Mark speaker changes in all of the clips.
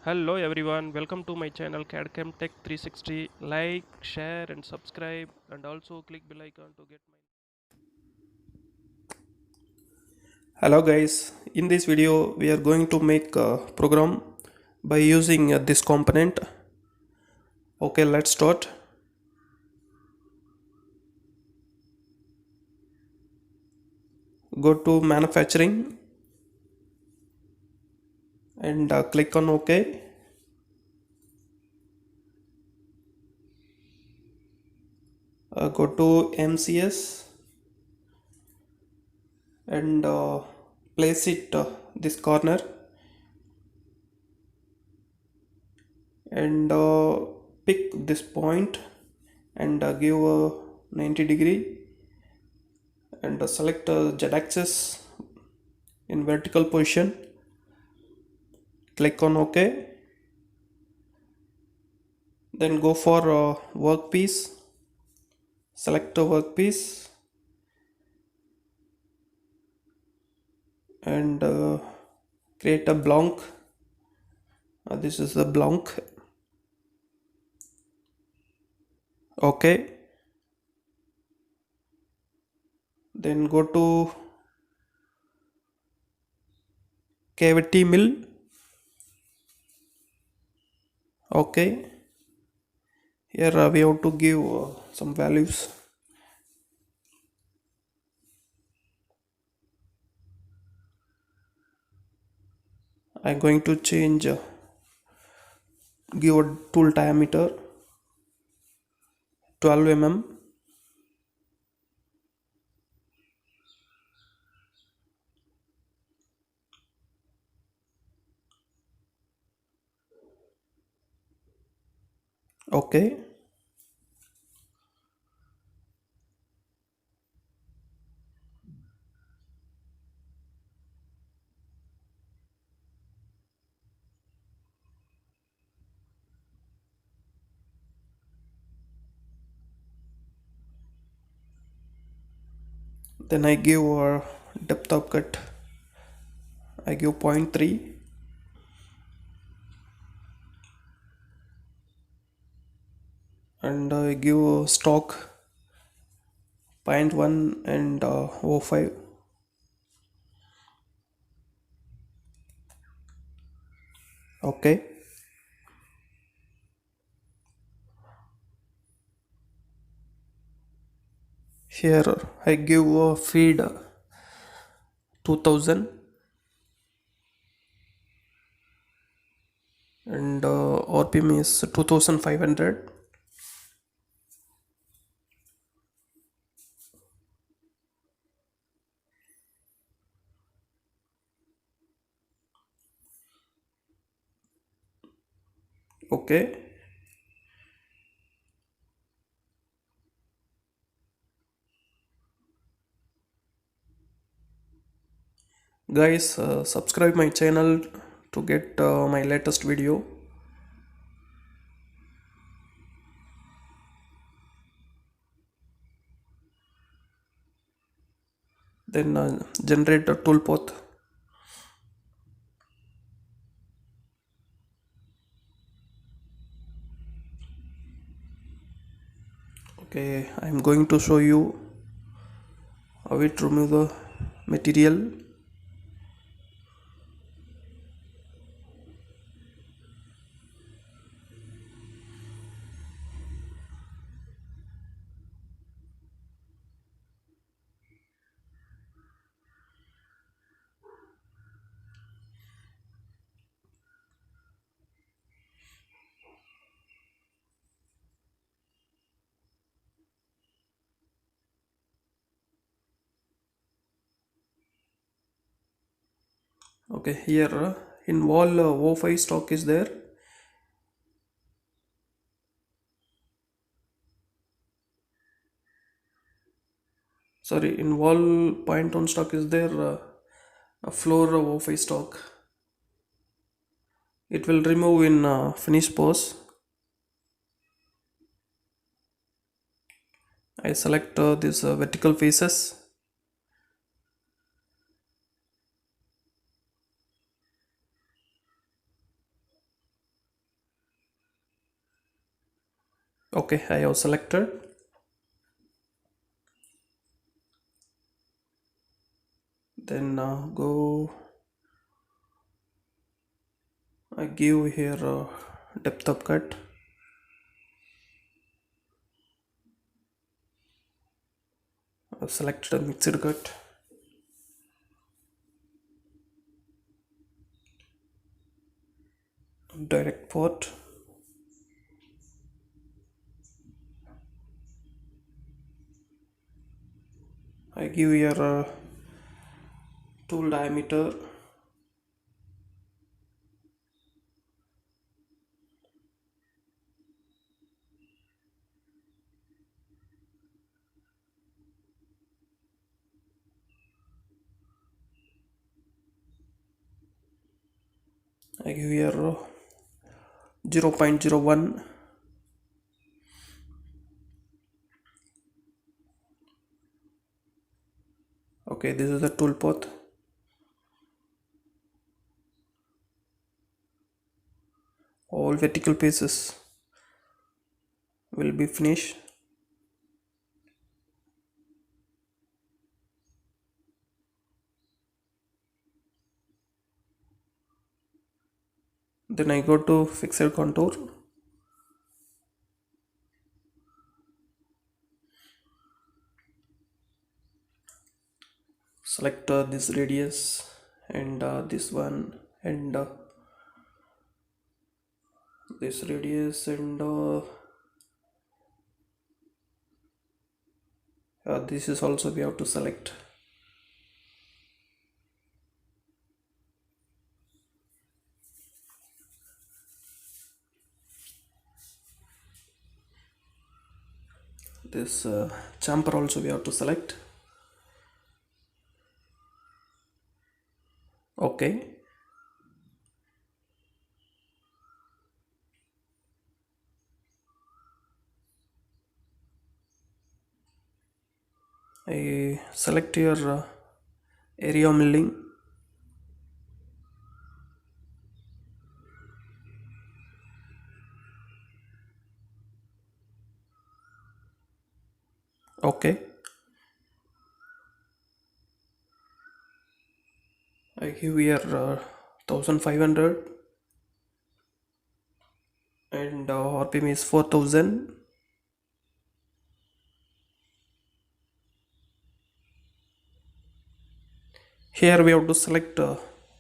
Speaker 1: Hello everyone, welcome to my channel CAM Tech 360. Like, share and subscribe and also click bell icon to get my. Hello guys, in this video we are going to make a program by using this component. Okay, let's start. Go to manufacturing and click on OK. Go to MCS and place it this corner and pick this point and give a 90-degree and select Z-axis in vertical position. Click on OK. Then go for workpiece. Select a workpiece and create a blank. This is the blank. OK. Then go to cavity mill. OK. Here we have to give some values. I'm going to change give a tool diameter 12 mm. Okay. Then I give depth of cut. I give 0.3 and I give stock 0.1 and 0.5. Okay. Here I give a feed 2000 and RPM is 2500. Okay. Guys, subscribe my channel to get my latest video. Then generate a tool path. Okay, I'm going to show you how it remove the material. Okay, here in wall O5 stock is there. Sorry, in wall point on stock is there a floor O5 stock. It will remove in finish pose. I select this vertical faces. Okay, I have selected. Then go, I give here depth of cut. Select the mixed cut. Direct port. I give here tool diameter. I give here 0.01. Okay, this is the tool path. All vertical pieces will be finished. Then I go to fixed contour. Select this radius and this one and this radius and this is also we have to select. This chamfer also we have to select. Okay, I select your area milling. Okay, I give here 1500 and RPM is 4000. Here we have to select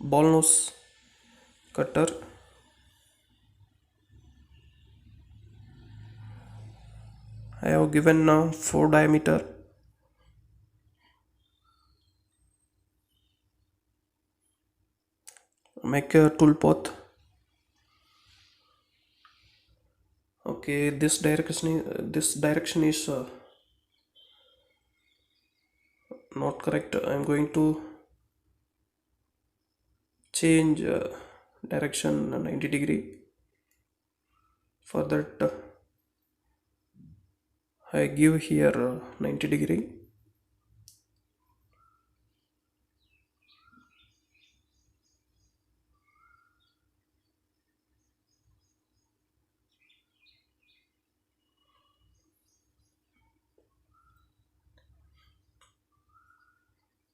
Speaker 1: ball nose cutter. I have given 4 diameter. Make a tool path. Okay, this direction is not correct. I am going to change direction 90 degree. For that I give here 90 degree.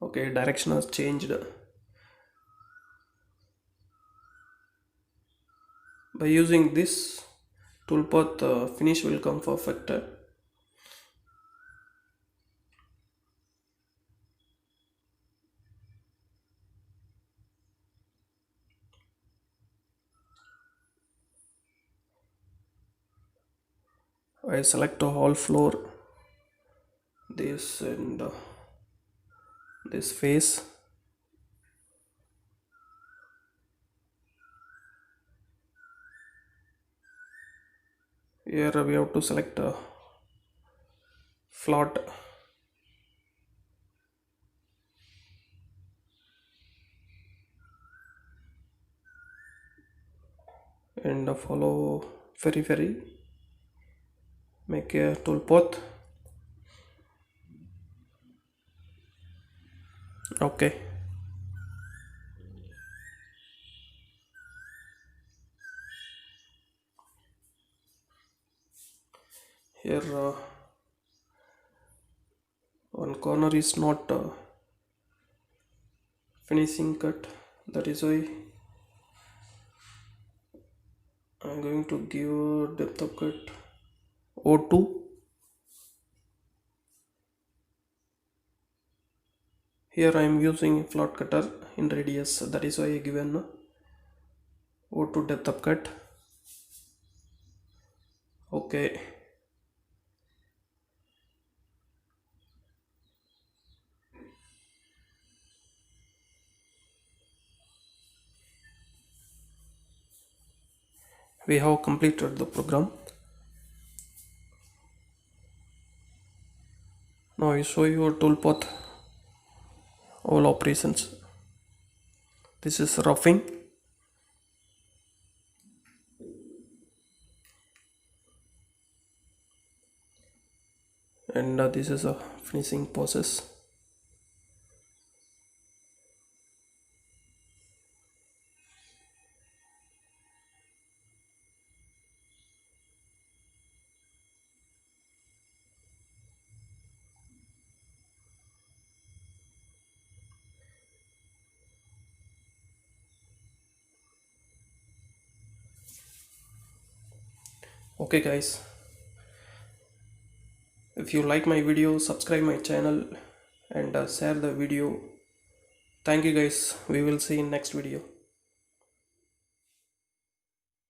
Speaker 1: Okay, direction has changed. By using this tool path, finish will come perfect. I select the whole floor, this and this face. Here we have to select a flat. And follow very make a tool path. Okay, Here one corner is not finishing cut, that is why I'm going to give depth of cut O2. Here I am using flat cutter in radius, that is why I given O2 depth of cut. Okay. We have completed the program. Now I show you a toolpath, all operations. This is roughing, and this is a finishing process. Okay guys, if you like my video, subscribe my channel and share the video. Thank you guys, we will see in next video.